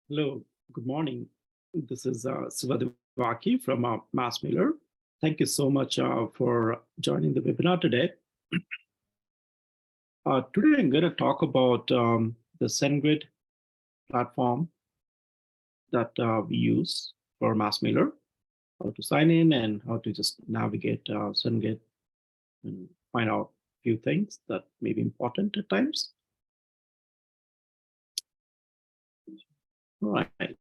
Hello, good morning. This is 𝗟𝗘𝗧𝗦𝗏 from MassMailer. Thank you so much for joining the webinar today. Today I'm going to talk about the SendGrid platform that we use for MassMailer, how to sign in and how to just navigate SendGrid and find out a few things that may be important at times. All right.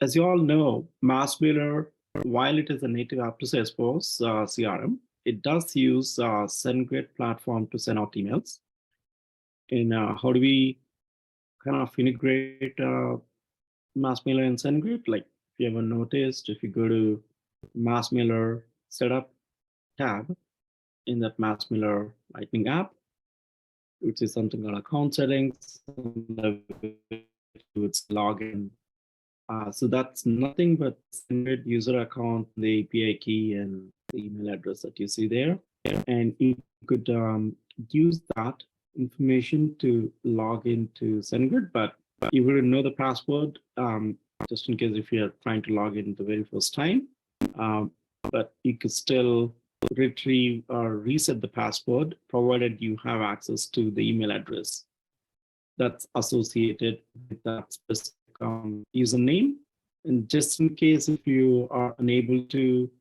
As you all know, MassMailer, while it is a native app to Salesforce CRM, it does use SendGrid platform to send out emails. And how do we kind of integrate MassMailer and SendGrid? Like, if you ever noticed, if you go to MassMailer Setup tab in that MassMailer Lightning app, which is something called account settings, it's login. So that's nothing but SendGrid user account, the API key, and the email address that you see there. And you could use that information to log into SendGrid, but you wouldn't know the password, just in case if you're trying to log in the very first time. But you could still retrieve or reset the password, provided you have access to the email address that's associated with that specific username. And just in case if you are unable to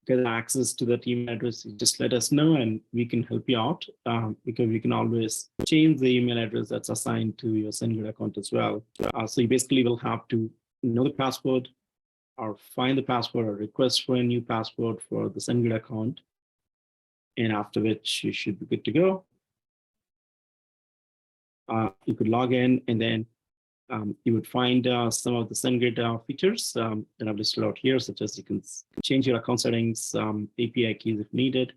get access to that email address, just let us know and we can help you out, because we can always change the email address that's assigned to your SendGrid account as well. So you basically will have to know the password or find the password or request for a new password for the SendGrid account. And after which you should be good to go. You could log in and then you would find some of the SendGrid features that I've listed out here, such as you can change your account settings, API keys if needed,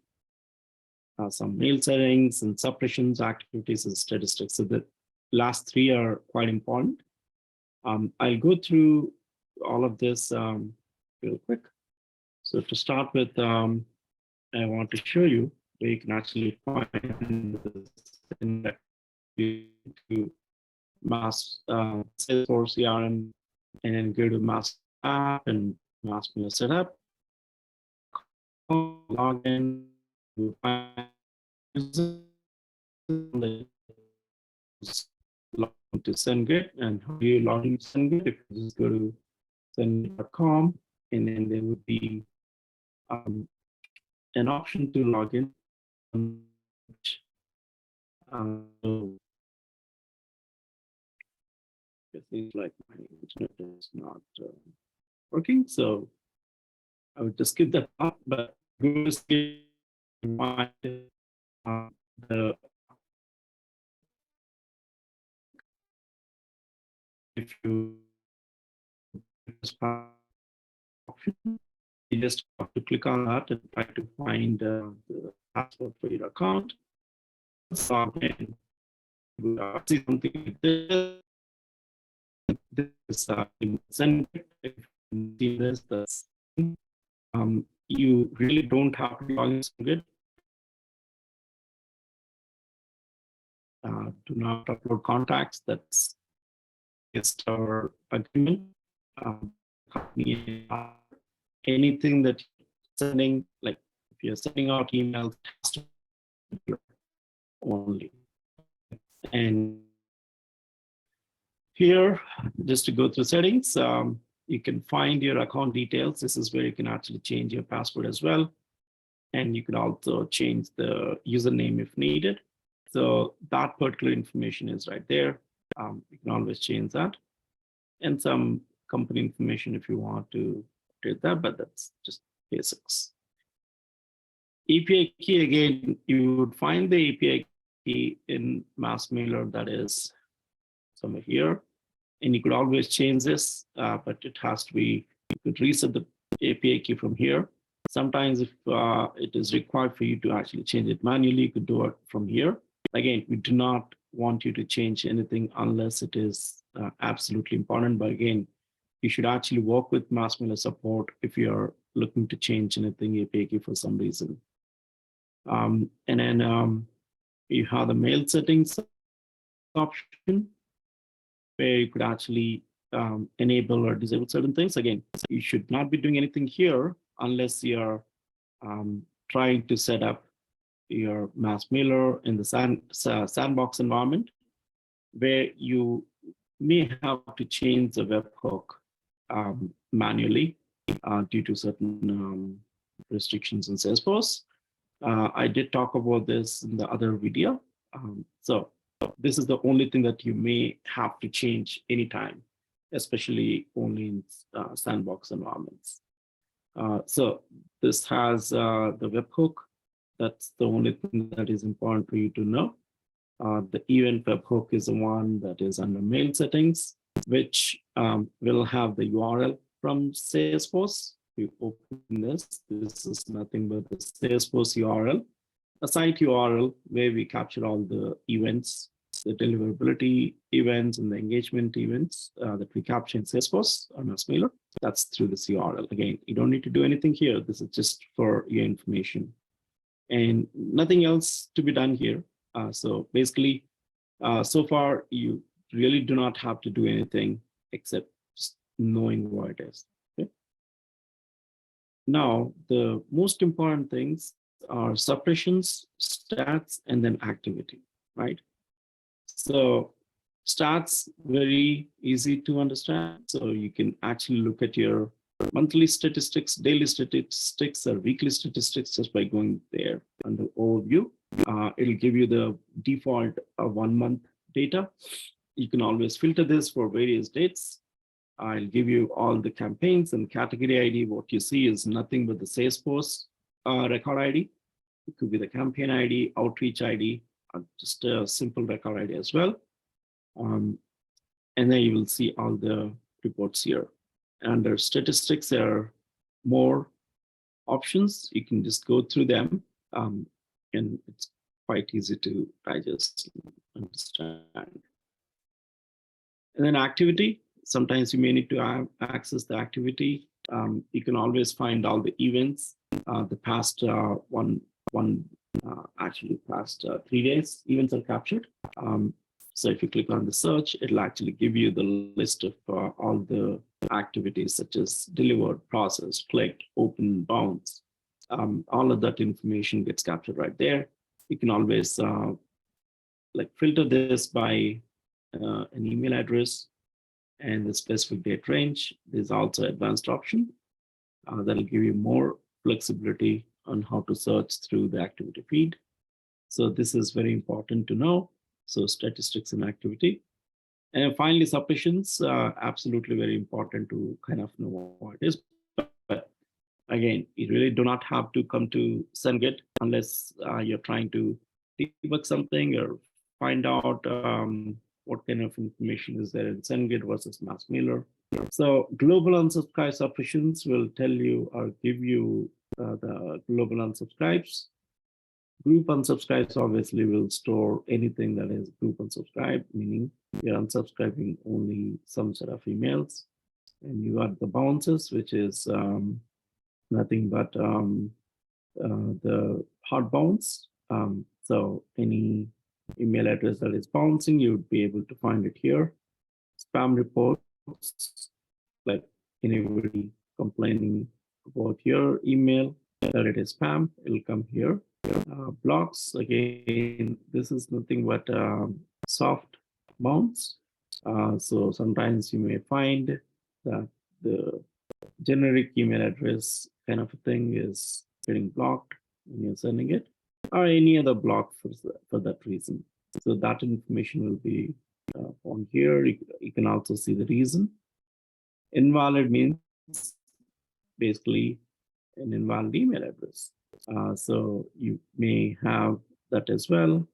some mail settings and suppressions, activities, and statistics. So the last three are quite important. I'll go through all of this real quick. So to start with, I want to show you where you can actually find the Salesforce CRM and then go to Mass App and MassMailer Setup. Log in, log into SendGrid, and how do you log into SendGrid? If you just go to sendgrid.com, and then there would be an option to log in. It seems like my internet is not working, so I would just skip that part. But the if you option, you just have to click on that and try to find the password for your account. So again, see something like this. This SendGrid, if you see this, that's you really don't have to log in SendGrid. Do not upload contacts. That's just our agreement. Anything that you're sending, like if you're sending out emails, only. And here, just to go through settings, you can find your account details. This is where you can actually change your password as well. And you can also change the username if needed. So that particular information is right there. You can always change that. And some company information if you want to update that, but that's just basics. API key, again, you would find the API key in MassMailer, that is somewhere here. And you could always change this, but it has to be, you could reset the API key from here. Sometimes if it is required for you to actually change it manually, you could do it from here. Again, we do not want you to change anything unless it is absolutely important. But again, you should actually work with MassMailer support if you're looking to change anything API key for some reason. And then You have the mail settings option, where you could actually enable or disable certain things. Again, you should not be doing anything here unless you're trying to set up your MassMailer in the sandbox environment, where you may have to change the webhook manually due to certain restrictions in Salesforce. I did talk about this in the other video. So this is the only thing that you may have to change anytime, especially only in sandbox environments. So this has the webhook. That's the only thing that is important for you to know. The event webhook is the one that is under mail settings, which will have the URL from Salesforce. You open this. This is nothing but the Salesforce URL, a site URL where we capture all the events, the deliverability events and the engagement events that we capture in Salesforce on MassMailer. That's through this URL. Again, you don't need to do anything here. This is just for your information. And nothing else to be done here. So basically, so far, you really do not have to do anything except just knowing what it is. Okay? Now, the most important things are suppressions, stats, and then activity, right? So stats, very easy to understand. So you can actually look at your monthly statistics, daily statistics, or weekly statistics just by going there under overview. It'll give you the default 1 month data. You can always filter this for various dates. I'll give you all the campaigns and category ID. What you see is nothing but the Salesforce record ID. It could be the campaign ID, outreach ID, or just a simple record ID as well. And then you will see all the reports here. Under statistics, there are more options. You can just go through them, and it's quite easy to digest and understand. And then activity, sometimes you may need to access the activity. You can always find all the events, the past past 3 days, events are captured. So if you click on the search, it'll actually give you the list of all the activities such as delivered, processed, clicked, open, bounce. All of that information gets captured right there. You can always filter this by an email address and the specific date range. There's also advanced option that'll give you more flexibility on how to search through the activity feed. So this is very important to know. So statistics and activity. And finally, suppressions, absolutely very important to kind of know what it is. But again, you really do not have to come to SendGrid unless you're trying to debug something or find out what kind of information is there in SendGrid versus MassMailer. So global unsubscribe suppressions will tell you or give you the global unsubscribes. Group unsubscribes obviously will store anything that is group unsubscribed, meaning you're unsubscribing only some set of emails. And you got the bounces, which is nothing but the hard bounce. So any email address that is bouncing, you would be able to find it here. Spam reports, like anybody complaining about your email that it is spam, it'll come here. Blocks, again, this is nothing but soft bounce. So sometimes you may find that the generic email address kind of a thing is getting blocked when you're sending it, or any other block for that reason. So that information will be on here. You can also see the reason. Invalid means basically an invalid email address. So you may have that as well.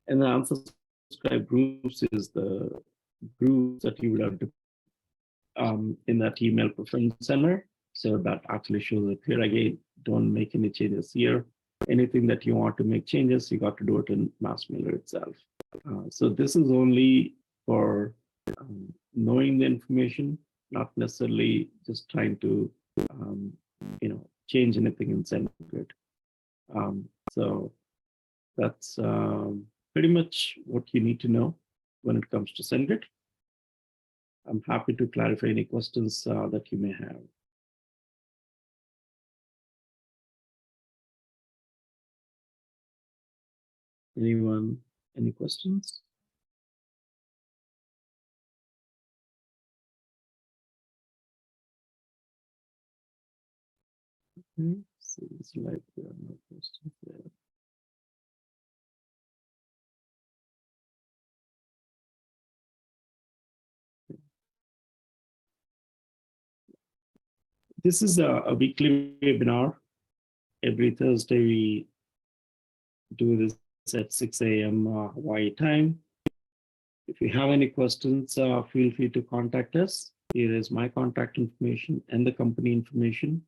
And the unsubscribe groups is the groups that you would have in that email preference center. So that actually shows it here. Again, don't make any changes here. Anything that you want to make changes, you got to do it in MassMailer itself. So this is only for knowing the information, not necessarily just trying to change anything in SendGrid. So That's pretty much what you need to know when it comes to SendGrid. I'm happy to clarify any questions that you may have. Anyone, any questions? Okay, seems like there are no questions there. This is a weekly webinar. Every Thursday we do this at 6 a.m. Hawaii time. If you have any questions, feel free to contact us. Here is my contact information and the company information.